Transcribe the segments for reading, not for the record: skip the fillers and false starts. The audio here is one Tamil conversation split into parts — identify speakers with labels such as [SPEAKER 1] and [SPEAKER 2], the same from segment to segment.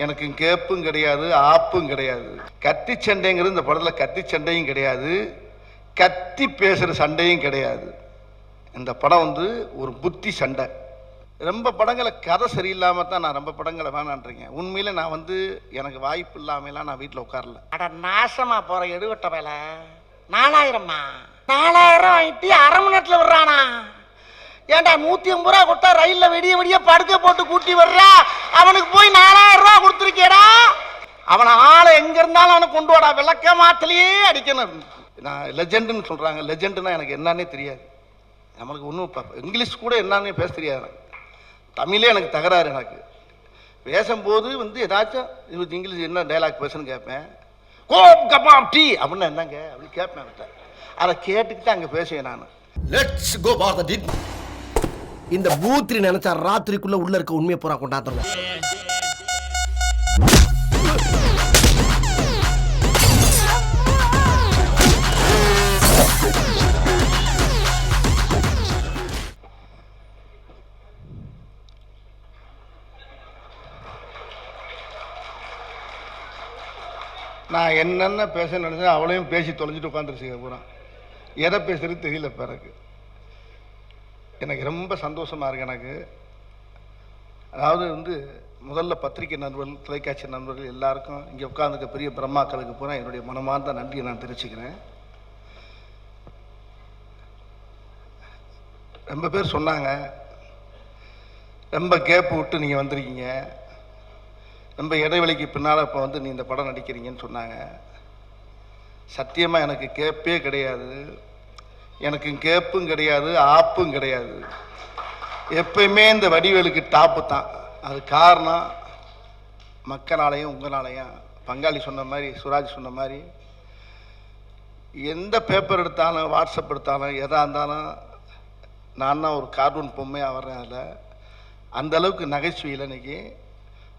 [SPEAKER 1] எனக்கு கேப்பும் கிடையாது, ஆப்பும் கிடையாது. கத்தி சண்டைங்கிறது இந்த படத்தில் கத்தி சண்டையும் கிடையாது, கத்தி பேசுகிற சண்டையும் கிடையாது. இந்த படம் வந்து ஒரு புத்தி சண்டை. ரொம்ப படங்களை கதை சரியில்லாமல் தான் நான் ரொம்ப படங்களை வேணான்றீங்க. உண்மையில நான் வந்து எனக்கு வாய்ப்பு இல்லாமலாம் நான் வீட்டில் உட்காரல.
[SPEAKER 2] அட நாசமா போற எடுவட்ட வேலை 4000மா 4000 வாங்கிட்டு அரை மணி நேரத்தில் விடுறானா? ஏன்டா 150 ரூபா கொடுத்தா ரயில்ல விடிய விடிய படுக்க போட்டு கூட்டி வர்றா, அவனுக்கு போய் 4000 ரூபா கொடுத்துருக்கேடா. அவனை ஆளை எங்க இருந்தாலும் அவனை கொண்டு வாடா, விளக்க மாத்திலேயே அடிக்கணும்.
[SPEAKER 1] நான் லெஜெண்டுன்னு சொல்றாங்க, லெஜெண்டுனா எனக்கு என்னன்னே தெரியாது. நம்மளுக்கு ஒன்றும் இங்கிலீஷ் கூட என்னன்னே பேச தெரியாது. எனக்கு தமிழே எனக்கு தகராறு. எனக்கு பேசும்போது வந்து ஏதாச்சும் இங்கிலீஷ் என்ன டைலாக் பேசுன்னு கேட்பேன். கோப் கபாப் டீ அப்படின்னா என்னங்க அப்படின்னு கேட்பேன். அதை கேட்டுக்கிட்டு அங்கே பேசுவேன் நான்.
[SPEAKER 3] லெட்ஸ் கோ ஃபார் தி டிட். இந்த பூத்ரி நினைச்சா ராத்திரிக்குள்ள உள்ள இருக்க உண்மையை பூரா கொண்டாடுறோம்.
[SPEAKER 1] நான் என்னென்ன பேச நினைச்சேன் அவளையும் பேசி தொலைஞ்சிட்டு உட்காந்துருச்சுங்க பூரா. எதை பேசுறது தெரியல. பிறகு எனக்கு ரொம்ப சந்தோஷமா இருக்கு. எனக்கு அதாவது வந்து முதல்ல பத்திரிகை நண்பர்கள், தொலைக்காட்சி நண்பர்கள் எல்லாருக்கும் இங்கே உட்காந்துக்க பெரிய பிரம்மாக்களுக்கு பூரா என்னுடைய மனமார்ந்த நன்றியை நான் தெரிவிச்சுக்கிறேன். ரொம்ப பேர் சொன்னாங்க ரொம்ப கேப் விட்டு நீங்கள் வந்திருக்கீங்க, ரொம்ப இடைவெளிக்கு பின்னால் இப்போ வந்து நீ இந்த படம் நடிக்கிறீங்கன்னு சொன்னாங்க. சத்தியமாக எனக்கு கேப்பே கிடையாது, எனக்கு கேப்பும் கிடையாது, ஆப்பும் கிடையாது. எப்பயுமே இந்த வடிவேலுக்கு டாப்பு தான். அது காரணம் மக்களாலையும் உங்களாலையும். பங்காளி சொன்ன மாதிரி, சுராஜ் சொன்ன மாதிரி, எந்த பேப்பர் எடுத்தாலும் வாட்ஸ்அப் எடுத்தாலும் எதாக இருந்தாலும் நான் தான் ஒரு கார்ட்டூன் பொம்மையாக வர்றேன். அதில் அந்த அளவுக்கு நகைச்சுவையில் இன்னைக்கு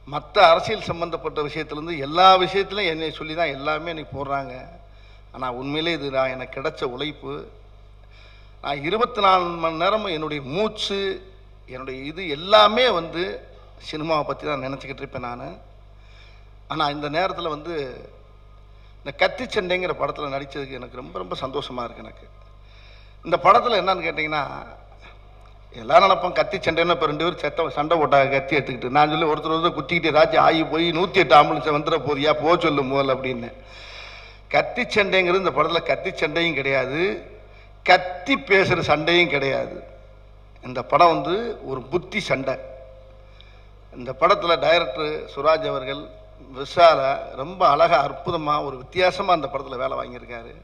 [SPEAKER 1] மற்ற அரசியல் சம்பந்தப்பட்ட விஷயத்துலேருந்து எல்லா விஷயத்துலையும் என்னை சொல்லி தான் எல்லாமே இன்னைக்கு போடுறாங்க. ஆனால் உண்மையிலே இது நான் எனக்கு கிடைச்ச உழைப்பு. நான் 24 மணி நேரமும் என்னுடைய மூச்சு, என்னுடைய இது எல்லாமே வந்து சினிமாவை பற்றி தான் நினச்சிக்கிட்டு இருப்பேன் நான். ஆனால் இந்த நேரத்தில் வந்து இந்த கத்தி சண்டைங்கிற படத்தில் நடித்ததுக்கு எனக்கு ரொம்ப ரொம்ப சந்தோஷமாக இருக்குது. எனக்கு இந்த படத்தில் என்னன்னு கேட்டிங்கன்னா, எல்லாம் நினைப்போம் கத்தி சண்டைன்னு. இப்போ 2 பேர் சண்டை போட்டாங்க கத்தி எடுத்துக்கிட்டு. நான் சொல்லி ஒருத்தர் குத்திக்கிட்டு ஏதாச்சும் ஆகி போய் 108 ஆம்புலன்ஸ் வந்துட போதியா போ சொல்லும் போல் அப்படின்னு. கத்தி சண்டைங்கிறது இந்த படத்தில் கத்தி சண்டையும் கிடையாது, கத்தி பேசுகிற சண்டையும் கிடையாது. இந்த படம் வந்து ஒரு புத்தி சண்டை. இந்த படத்தில் டைரக்டர் சுராஜ் அவர்கள் விஷால ரொம்ப அழகாக அற்புதமாக ஒரு வித்தியாசமாக இந்த படத்தில் வேலை வாங்கியிருக்காரு.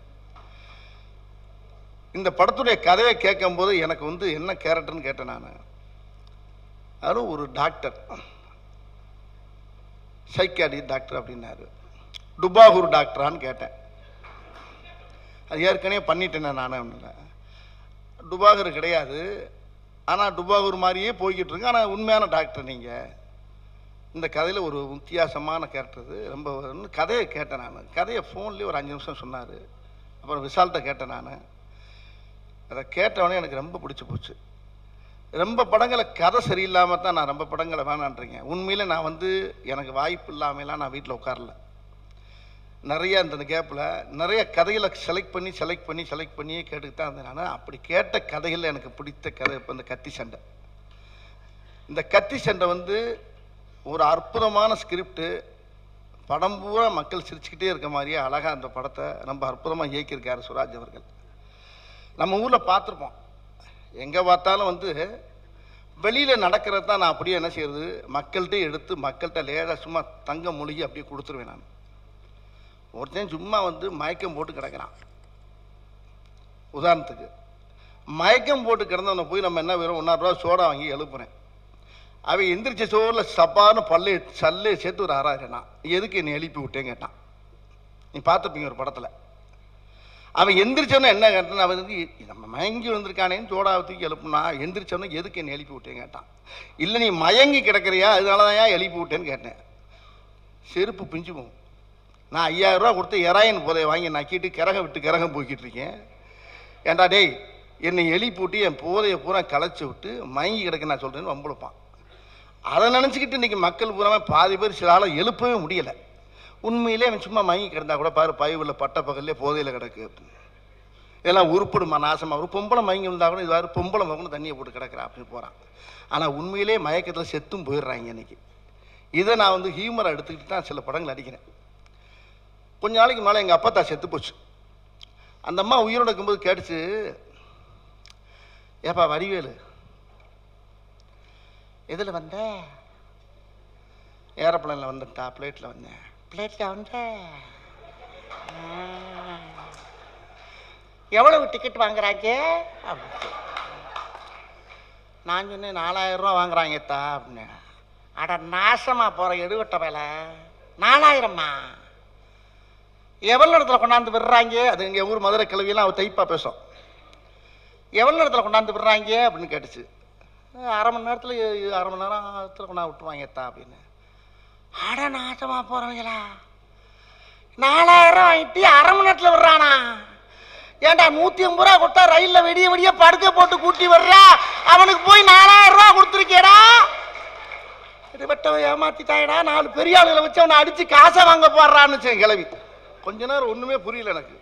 [SPEAKER 1] இந்த படத்துடைய கதையை கேட்கும்போது எனக்கு வந்து என்ன கேரக்டர்னு கேட்டேன் நான். அதுவும் ஒரு டாக்டர், சைக்காடி டாக்டர் அப்படின்னாரு. டுபாகூர் டாக்டரான்னு கேட்டேன். அது ஏற்கனவே பண்ணிட்டேன் நான். அப்படின்னா டுபாகூர் கிடையாது, ஆனால் டுபாகூர் மாதிரியே போய்கிட்டு இருக்கு, ஆனால் உண்மையான டாக்டர் நீங்கள். இந்த கதையில் ஒரு வித்தியாசமான கேரக்டர். இது ரொம்ப கதையை கேட்டேன் நான். கதையை ஃபோன்லேயே ஒரு 5 நிமிஷம் சொன்னார். அப்புறம் விசால்கிட்ட கேட்டேன் நான். அதை கேட்டவொடனே எனக்கு ரொம்ப பிடிச்சி போச்சு. ரொம்ப படங்களை கதை சரியில்லாமல் தான் நான் ரொம்ப படங்களை வேணான்றீங்க. உண்மையில நான் வந்து எனக்கு வாய்ப்பு இல்லாமலாம் நான் வீட்டில் உட்காரல. நிறைய இந்த கேப்பில் நிறைய கதைகளை செலக்ட் பண்ணியே கேட்டுக்கிட்டு தான் இருந்தேன் நான். அப்படி கேட்ட கதைகளில் எனக்கு பிடித்த கதை இப்போ இந்த கத்தி சண்டை. இந்த கத்தி சண்டை வந்து ஒரு அற்புதமான ஸ்கிரிப்டு. படம் பூரா மக்கள் சிரிச்சுக்கிட்டே இருக்க மாதிரியே அழகாக அந்த படத்தை ரொம்ப அற்புதமாக இயக்கியிருக்காரு சுராஜ் அவர்கள். நம்ம ஊரில் பார்த்துருப்போம், எங்கே பார்த்தாலும் வந்து வெளியில் நடக்கிறது தான் நான் அப்படியே என்ன செய்யறது, மக்கள்கிட்ட எடுத்து மக்கள்கிட்ட லேடாக சும்மா தங்க மொழிகி அப்படியே கொடுத்துருவேன் நான். ஒருத்தன் சும்மா வந்து மயக்கம் போட்டு கிடக்கிறான். உதாரணத்துக்கு மயக்கம் போட்டு கிடந்தவனை போய் நம்ம என்ன வேணும் 1,000 ரூபா சோடா வாங்கி எழுப்புறேன். அவன் எந்திரிச்ச சோறில் சப்பான்னு சல்லே சேர்த்து ஒரு 6,000. எதுக்கு என்னை எழுப்பி விட்டேன்னு கேட்டான். நீ பார்த்துப்பீங்க ஒரு படத்தில். அவன் எந்திரிச்சவன என்ன கேட்டான், அவன் வந்து நம்ம மயங்கி வந்திருக்கானேன்னு சோடாவை தூக்கி எழுப்புனா, எந்திரிச்சவன எதுக்கு என்னை எழுப்பி விட்டேன்னு கேட்டான். இல்லை நீ மயங்கி கிடக்கிறியா அதனால தான் ஏன் எழுப்பி விட்டேன்னு கேட்டேன். செருப்பு பிஞ்சு போகும். நான் 5,000 ரூபா கொடுத்து எராயின் போதையை வாங்கி நக்கிட்டு கிரகம் போய்கிட்டு இருக்கேன். ஏன்டா டேய் என்னை எழுப்பி விட்டு என் போதையை பூரா களைச்சி விட்டு மயங்கி கிடக்க நான் சொல்கிறேன்னு வம்புழுப்பான். அதை நினச்சிக்கிட்டு இன்றைக்கி மக்கள் பூராமே பாதி பேர் சில ஆளை எழுப்பவே முடியலை. உண்மையிலே அவன் சும்மா மயங்கி கிடந்தா கூட பாரு பயவுள்ள பட்ட பகல்லே போதையில் கிடக்கு அப்படின்னு. இதெல்லாம் உருப்படுமா நாசமாக ஒரு பொம்பளை மயங்கி இருந்தால் கூட இது வேறு பொம்பளை மகனும் தண்ணியை போட்டு கிடக்கிறா அப்படின்னு போகிறான். ஆனால் உண்மையிலே மயக்கத்தில் செத்தும் போயிடுறாங்க இன்றைக்கி. இதை நான் வந்து ஹியூமரை எடுத்துக்கிட்டு தான் சில படங்கள் அடிக்கிறேன். கொஞ்ச நாளைக்கு மேலே எங்கள் அப்பா தான் செத்து போச்சு. அந்த அம்மா உயிரோடு இருக்கும்போது கேட்டுச்சு, ஏப்பா வடிவேலு எதில் வந்த? ஏரோப்ளேனில் வந்துட்டா, பிளேட்டில் வந்தேன்.
[SPEAKER 2] பிளேட்டில் வந்த எவ்வளவு டிக்கெட் வாங்குறாங்க?
[SPEAKER 1] நான் சொன்னேன் 4000 ரூபா வாங்குறாங்கத்தா அப்படின்னு.
[SPEAKER 2] அட நாசமா போகிற எடுவட்ட வேலை 4000மா? எவ்வளோ இடத்துல கொண்டாந்து விடுறாங்க?
[SPEAKER 1] அது எங்கள் ஊர் மதுரை கிழவியெல்லாம் அவள் தைப்பா பேசும்.
[SPEAKER 2] எவ்வளோ இடத்துல கொண்டாந்து விடுறாங்க
[SPEAKER 1] அப்படின்னு கேட்டுச்சு. 1/2 மணி நேரத்தில் 1/2 மணி நேரத்தில் கொண்டாந்து விட்டுருவாங்கத்தா அப்படின்னு.
[SPEAKER 2] அட நாசமா போகிறவங்களா 4000 வாங்கிட்டு 1/2 மணி நேரத்தில் விடுறானா? ஏன்டா 150 ரூபா கொடுத்தா ரயிலில் விடிய விடிய படுக்க போட்டு கூட்டி வர்றா, அவனுக்கு போய் 4000 ரூபா கொடுத்துருக்கேடா.
[SPEAKER 1] வெட்டவை ஏமாத்திட்டாயடா, 4 பெரிய ஆளுகளை வச்சு அவனை அடித்து காசை வாங்க போடுறான்னு கிளவி. கொஞ்ச நேரம் ஒன்றுமே புரியல எனக்கு.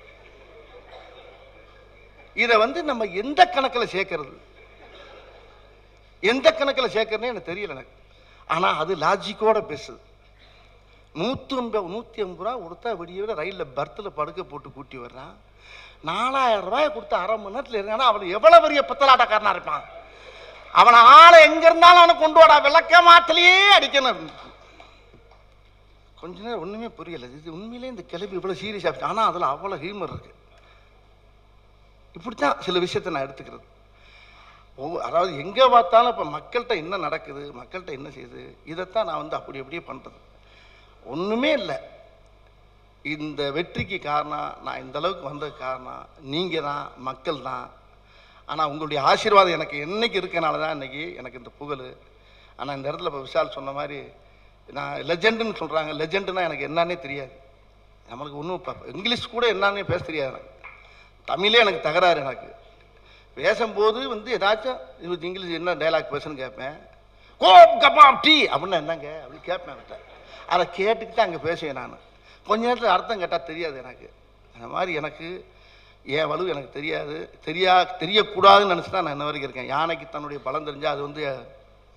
[SPEAKER 1] இதை வந்து நம்ம எந்த கணக்கில் சேர்க்கறது, எந்த கணக்கில் சேர்க்கறதுனே எனக்கு தெரியல எனக்கு. ஆனால் அது லாஜிக்கோட பேசுது. 150 ரூபா கொடுத்தா விடிய விட ரயிலில் பர்த்தில் படுக்க போட்டு கூட்டி வர்றான். 4000 ரூபாயை கொடுத்து 1/2 மணி நேரத்தில் இருக்கானா அவன் எவ்வளோ பெரிய பித்தலாட்டக்காரனாக இருப்பான். அவனை ஆளை எங்கே இருந்தாலும் அவனை கொண்டு வாடா, விளக்க மாத்திலேயே அடிக்கணும். கொஞ்ச நேரம் ஒன்றுமே புரியலை. இது உண்மையிலே இந்த கிளம்பி இவ்வளோ சீரியஸ் ஆகிடுச்சு. ஆனால் அதில் அவ்வளோ ஹியூமர் இருக்குது. இப்படித்தான் சில விஷயத்தை நான் எடுத்துக்கிறது. அதாவது எங்கே பார்த்தாலும் இப்போ மக்கள்கிட்ட என்ன நடக்குது, மக்கள்கிட்ட என்ன செய்யுது, இதைத்தான் நான் வந்து அப்படி அப்படியே பண்ணுறது. ஒன்றுமே இல்லை. இந்த வெற்றிக்கு காரணம், நான் இந்த அளவுக்கு வந்ததுக்கு காரணம் நீங்கள் தான், மக்கள் தான். ஆனால் உங்களுடைய ஆசீர்வாதம் எனக்கு என்னைக்கு இருக்கனால தான் இன்றைக்கி எனக்கு இந்த புகழ். ஆனால் இந்த இடத்துல இப்போ விஷால் சொன்ன மாதிரி நான் லெஜெண்டுன்னு சொல்கிறாங்க. லெஜெண்டுனா எனக்கு என்னன்னே தெரியாது. நம்மளுக்கு ஒன்றும் இப்போ இங்கிலீஷ் கூட என்னன்னே பேச தெரியாது எனக்கு. தமிழே எனக்கு தகராறு. எனக்கு பேசும்போது வந்து ஏதாச்சும் இது இங்கிலீஷ் என்ன டைலாக் பேசுன்னு கேட்பேன். கோப் கபாப் டீ அப்படின்னா என்னங்க அப்படி கேட்பேன் அவர்கிட்ட. அதை கேட்டுக்கிட்டு அங்கே பேசுவேன். நான் கொஞ்ச நேரத்தில் அர்த்தம் கேட்டால் தெரியாது எனக்கு. அந்த மாதிரி எனக்கு என் வலு எனக்கு தெரியாது, தெரியக்கூடாதுன்னு நினச்சி தான் நான் இன்ன வரைக்கும் இருக்கேன். யானைக்கு தன்னுடைய பலம் தெரிஞ்சால் அது வந்து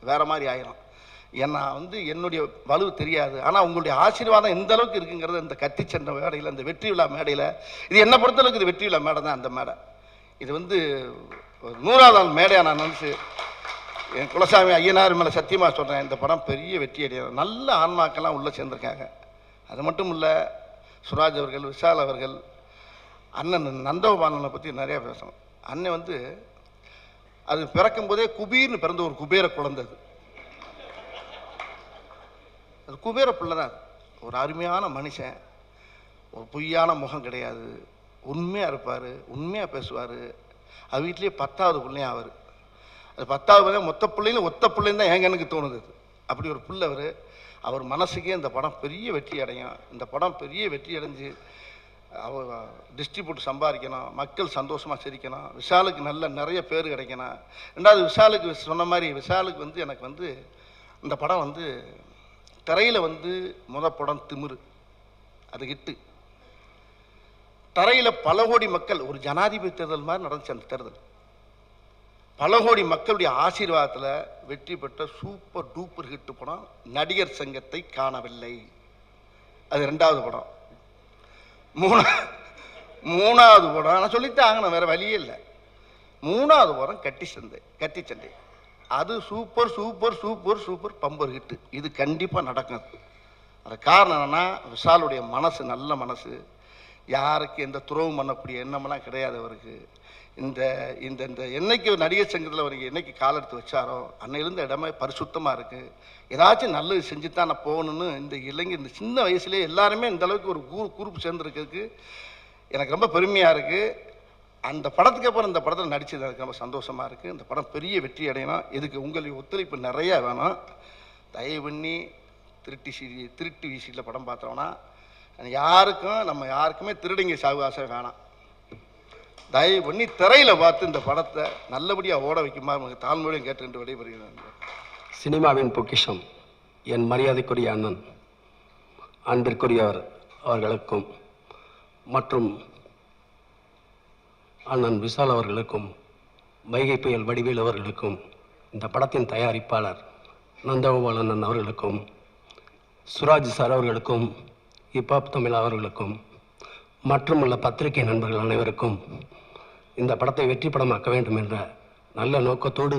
[SPEAKER 1] வேறு மாதிரி ஆயிரும். ஏன்னா வந்து என்னுடைய வலு தெரியாது. ஆனால் உங்களுடைய ஆசீர்வாதம் எந்த அளவுக்கு இருக்குங்கிறது இந்த கத்திச்சண்டை மேடையில், இந்த வெற்றி விழா மேடையில், இது என்னை பொறுத்தளவுக்கு இது வெற்றி விழா மேடை தான். அந்த மேடை இது வந்து 100ஆவது நாள் மேடையாக நான் நினச்சி என் குலசாமி ஐயனார் மேலே சத்தியமாக சொல்கிறேன், இந்த படம் பெரிய வெற்றி அடையும். நல்ல ஆன்மாக்கெல்லாம் உள்ளே சேர்ந்துருக்காங்க. அது மட்டும் இல்லை, சுராஜ் அவர்கள், விஷால் அவர்கள், அண்ணன் நந்தகோபாலனை பற்றி நிறையா பேசணும். அண்ணன் வந்து அது பிறக்கும் போதே குபீர்னு பிறந்த ஒரு குபேர குழந்தை. அது குபேர பிள்ளை தான். ஒரு அருமையான மனுஷன், ஒரு பொய்யான முகம் கிடையாது, உண்மையாக இருப்பார், உண்மையாக பேசுவார். அது வீட்லேயே 10வது பிள்ளையும் அவர். அது 10வது பிள்ளைங்க மொத்த பிள்ளைங்களும் ஒத்த பிள்ளைன்னு தான் என் கணக்கு தோணுது. அப்படி ஒரு பிள்ளை அவர். அவர் மனசுக்கே இந்த படம் பெரிய வெற்றி அடையும். இந்த படம் பெரிய வெற்றி அடைஞ்சு அவர் டிஸ்ட்ரிபியூட் சம்பாதிக்கணும், மக்கள் சந்தோஷமாக சிரிக்கணும், விஷாலுக்கு நல்ல நிறைய பேர் கிடைக்கணும். ரெண்டாவது விஷாலுக்கு சொன்ன மாதிரி விஷாலுக்கு வந்து எனக்கு வந்து இந்த படம் வந்து தரையில் வந்து படம் திமிரு அது ஹிட்டு. தரையில் பல கோடி மக்கள், ஒரு ஜனாதிபதி தேர்தல் மாதிரி நடந்துச்சு அந்த தேர்தல். பல கோடி மக்களுடைய ஆசீர்வாதத்தில் வெற்றி பெற்ற சூப்பர் டூப்பர் ஹிட் படம் நடிகர் சங்கத்தை காணவில்லை. அது 2வது படம். 3வது படம் நான் சொல்லித்தான் ஆகணும், வேறு வழியே இல்லை. 3வது படம் கட்டிச்சண்டை. அது super super super super bumper hit. இது கண்டிப்பாக நடக்கும். அது காரணம் என்னென்னா, விஷாலுடைய மனசு நல்ல மனசு, யாருக்கு எந்த துரோகம் பண்ணக்கூடிய எண்ணமெல்லாம் கிடையாது அவருக்கு. இந்த இந்த இந்த என்னைக்கு நடிகர் சங்கத்தில் அவருக்கு என்னைக்கு கால் எடுத்து வச்சாரோ அன்னையிலேருந்து இடமே பரிசுத்தமாக இருக்குது. ஏதாச்சும் நல்லது செஞ்சு தான் நான் போகணுன்னு இந்த இளைஞர் இந்த சின்ன வயசுலேயே எல்லாருமே இந்த அளவுக்கு ஒரு குரூப் சேர்ந்துருக்கிறதுக்கு எனக்கு ரொம்ப பெருமையாக இருக்குது. அந்த படத்துக்கு அப்புறம் இந்த படத்தில் நடித்தது எனக்கு ரொம்ப சந்தோஷமாக இருக்குது. இந்த படம் பெரிய வெற்றி அடையணும். இதுக்கு உங்களுடைய ஒத்துழைப்பு நிறையா வேணும். தயவு பண்ணி திருட்டு வீசியில் படம் பார்த்தோம்னா நம்ம யாருக்குமே திருடிங்க சாவகாசம் வேணாம். தயவு பண்ணி திரையில் பார்த்து இந்த படத்தை நல்லபடியாக ஓட வைக்குமா தாழ்மையோடையும் கேட்டுக்கிட்டு விடைபெறுகிறேன்.
[SPEAKER 4] சினிமாவின் பொக்கிஷம் என் மரியாதைக்குரிய அண்ணன் அன்பிற்குரியவர் அவர்களுக்கும் மற்றும் அண்ணன் விஷால் அவர்களுக்கும் வைகை புயல் வடிவேல் அவர்களுக்கும் இந்த படத்தின் தயாரிப்பாளர் நந்தகோபால் அண்ணன் அவர்களுக்கும் சுராஜ் சார் அவர்களுக்கும் ஹிப்ஹாப் தமிழ் அவர்களுக்கும் மற்றும் உள்ள பத்திரிகை நண்பர்கள் அனைவருக்கும் இந்த படத்தை வெற்றி படமாக்க வேண்டும் என்ற நல்ல நோக்கத்தோடு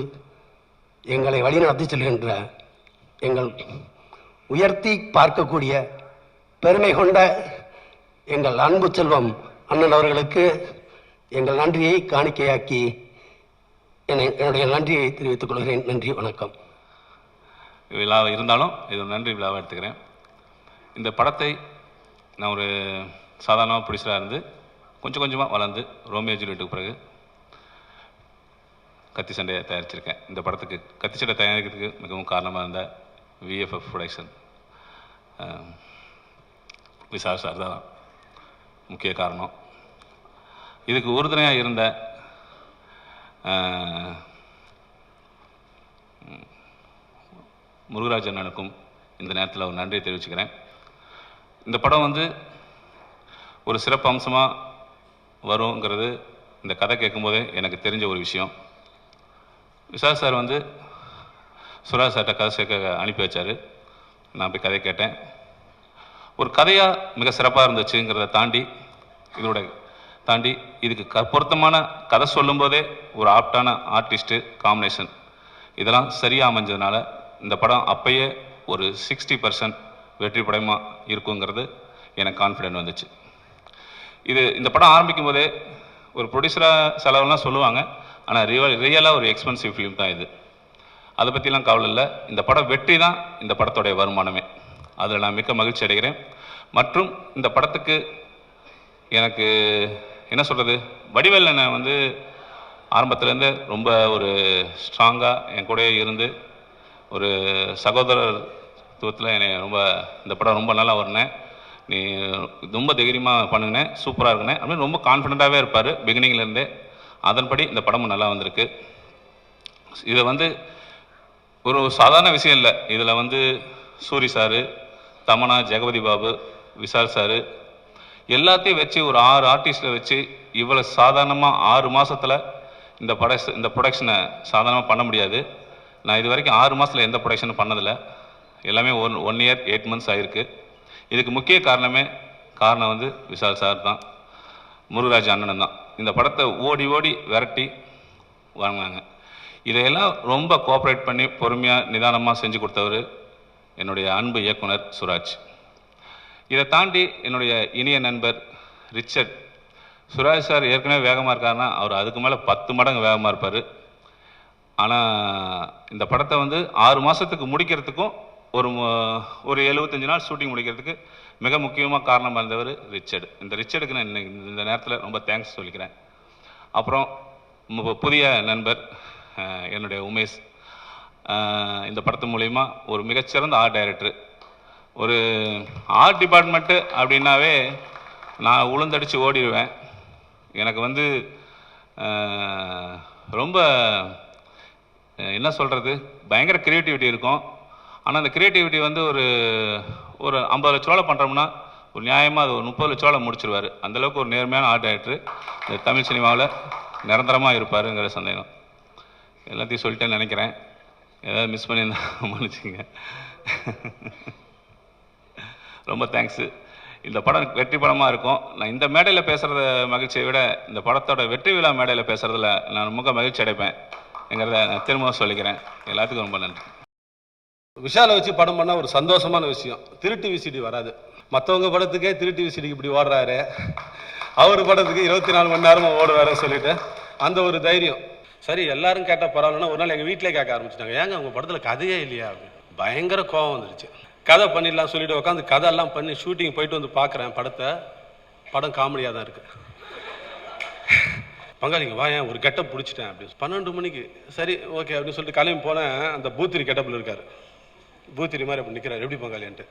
[SPEAKER 4] எங்களை வழிநடத்தி செல்கின்ற எங்கள் உயர்த்தி பார்க்கக்கூடிய பெருமை கொண்ட எங்கள் அன்பு செல்வம் அண்ணன் அவர்களுக்கு எங்கள் நன்றியை காணிக்கையாக்கி என்னுடைய நன்றியை தெரிவித்துக் கொள்கிறேன். நன்றி, வணக்கம்.
[SPEAKER 5] விழா இருந்தாலும் இது ஒரு நன்றி விழாவாக எடுத்துக்கிறேன். இந்த படத்தை நான் ஒரு சாதாரணமாக ப்ரொடியூசராக இருந்து கொஞ்சம் கொஞ்சமாக வளர்ந்து ரோமியோ ஜூலியட்டுக்கு பிறகு கத்தி சண்டையை தயாரிச்சிருக்கேன். இந்த படத்துக்கு கத்தி சண்டை தயாரிக்கிறதுக்கு மிகவும் காரணமாக இருந்த விஎஃப்எஃப் ப்ரொடக்ஷன் விஷால் சார் தான் முக்கிய காரணம். இதுக்கு உறுதுணையாக இருந்த முருகராஜ் அண்ணனுக்கும் இந்த நேரத்தில் ஒரு நன்றியை தெரிவிச்சுக்கிறேன். இந்த படம் வந்து ஒரு சிறப்பு அம்சமாக வருங்கிறது இந்த கதை கேட்கும்போதே எனக்கு தெரிஞ்ச ஒரு விஷயம். விஷால் சார் வந்து சுராஜ் சார்கிட்ட கதை சேர்க்க அனுப்பி வச்சார். நான் போய் கதை கேட்டேன். ஒரு கதையாக மிக சிறப்பாக இருந்துச்சுங்கிறத தாண்டி இதுக்கு பொருத்தமான கதை சொல்லும்போதே ஒரு ஆப்டான ஆர்டிஸ்ட்டு காம்பினேஷன் இதெல்லாம் சரியாக அமைஞ்சதுனால இந்த படம் அப்பயே ஒரு 60% வெற்றி படமாக இருக்குங்கிறது எனக்கு கான்ஃபிடென்ட் வந்துச்சு. இந்த படம் ஆரம்பிக்கும் போதே ஒரு ப்ரொடியூசராக செலவெல்லாம் சொல்லுவாங்க, ஆனால் ரியலாக ஒரு எக்ஸ்பென்சிவ் ஃபிலிம் தான் இது. அதை பற்றிலாம் கவலை இல்லை. இந்த படம் வெற்றி தான் இந்த படத்தோடைய வருமானமே. அதில் நான் மிக்க மகிழ்ச்சி அடைகிறேன். மற்றும் இந்த படத்துக்கு எனக்கு என்ன சொல்கிறது, வடிவேல் அண்ணன் வந்து ஆரம்பத்துலேருந்து ரொம்ப ஒரு ஸ்ட்ராங்காக என் கூட இருந்து ஒரு சகோதரத்துவத்தில் என்னை இந்த படம் ரொம்ப நல்லா வரனேன், நீ ரொம்ப தைரியமாக பண்ணுங்கண்ணே, சூப்பராக இருக்குண்ணே அப்படின்னு ரொம்ப கான்ஃபிடென்ட்டாகவே இருப்பார் பிகினிங்லேருந்தே. அதன்படி இந்த படமும் நல்லா வந்திருக்கு. இதை வந்து ஒரு சாதாரண விஷயம் இல்லை. இதில் வந்து சூரி சாரு, தமனா, ஜெகபதி பாபு, விஷால் சாரு எல்லாத்தையும் வச்சு ஒரு 6 ஆர்டிஸ்ட்டை வச்சு இவ்வளோ சாதாரணமாக 6 மாதத்தில் இந்த ப்ரொடக்ஷனை சாதாரணமாக பண்ண முடியாது. நான் இது வரைக்கும் 6 மாதத்தில் எந்த ப்ரொடக்ஷனும் பண்ணதில்லை. எல்லாமே 1 இயர் 8 மந்த்ஸ் ஆகிருக்கு. இதுக்கு முக்கிய காரணம் வந்து விஷால் சார் தான், முருகராஜ் அண்ணன் தான். இந்த படத்தை ஓடி விரட்டி வாங்கினாங்க. இதையெல்லாம் ரொம்ப கோஆப்ரேட் பண்ணி பொறுமையாக நிதானமாக செஞ்சு கொடுத்தவர் என்னுடைய அன்பு இயக்குனர் சுராஜ். இதை தாண்டி என்னுடைய இனிய நண்பர் ரிச்சர்ட். சுராஜ் சார் ஏற்கனவே வேகமாக இருக்காருன்னா அவர் அதுக்கு மேலே 10 மடங்கு வேகமாக இருப்பார். ஆனால் இந்த படத்தை வந்து 6 மாதத்துக்கு முடிக்கிறதுக்கும் ஒரு 75 நாள் ஷூட்டிங் முடிக்கிறதுக்கு மிக முக்கியமாக காரணமாக இருந்தவர் ரிச்சர்டு. இந்த ரிச்சர்டுக்கு நான் இந்த நேரத்தில் ரொம்ப தேங்க்ஸ் சொல்லிக்கிறேன். அப்புறம் புதிய நண்பர் என்னுடைய உமேஷ். இந்த படத்து மூலிமா ஒரு மிகச்சிறந்த ஆர்ட் டைரக்டர். ஒரு ஆர்ட் டிபார்ட்மெண்ட்டு அப்படின்னாவே நான் உளுந்தடித்து ஓடிடுவேன். எனக்கு வந்து ரொம்ப என்ன சொல்கிறது, பயங்கர க்ரியேட்டிவிட்டி இருக்கும். ஆனால் அந்த க்ரியேட்டிவிட்டி வந்து ஒரு 50 லட்ச ரூபாவில் பண்ணுறோம்னா ஒரு நியாயமாக அது ஒரு 30 லட்ச ரூபாவில் முடிச்சிருவார். அந்தளவுக்கு ஒரு நேர்மையான ஆர்ட் டைரக்டர் இந்த தமிழ் சினிமாவில் நிரந்தரமாக இருப்பாருங்கிற சந்தேகம். எல்லாத்தையும் சொல்லிட்டேன்னு நினைக்கிறேன். ஏதாவது மிஸ் பண்ணியிருந்தா மன்னிச்சுங்க. ரொம்ப தேங்க்ஸு. இந்த படம் வெற்றி படமாக இருக்கும். நான் இந்த மேடையில் பேசுகிறத மகிழ்ச்சியை விட இந்த படத்தோட வெற்றி விழா மேடையில் பேசுகிறதுல நான் ரொம்ப மகிழ்ச்சி அடைப்பேங்கிறத நான் திரும்பவும் சொல்லிக்கிறேன். எல்லாத்துக்கும் ரொம்ப நன்றி.
[SPEAKER 6] விஷாலை வச்சு படம் பண்ணால் ஒரு சந்தோஷமான விஷயம். திருட்டு விசிடி வராது. மற்றவங்க படத்துக்கே திருட்டு விசிடிக்கு இப்படி ஓடுறாரு, அவர் படத்துக்கு 24 மணி நேரமாக ஓடுவாருன்னு சொல்லிட்டு அந்த ஒரு தைரியம். சரி, எல்லாரும் கேட்டால் பரவாயில்லன்னா ஒரு நாள் எங்கள் வீட்டிலே கேட்க ஆரம்பிச்சிட்டாங்க, ஏங்க உங்கள் படத்தில் கதையே இல்லையா அப்படின்னு. பயங்கர கோபம் வந்துருச்சு. கதை பண்ணிடலாம் சொல்லிட்டு உட்காந்து கதையெல்லாம் பண்ணி ஷூட்டிங் போயிட்டு வந்து பார்க்குறேன் படம் காமெடியாக தான் இருக்குது. பங்காளிங்க வா, ஏன் ஒரு கெட்டப் பிடிச்சிட்டேன் அப்படின்னு 12 மணிக்கு. சரி ஓகே அப்படின்னு சொல்லிட்டு கிளம்பி போனேன். அந்த பூத்திரி கெட்டப்பில் இருக்கார். பூத்திரி மாதிரி அப்படி நிற்கிறார், எப்படி பங்காளின்ட்டு.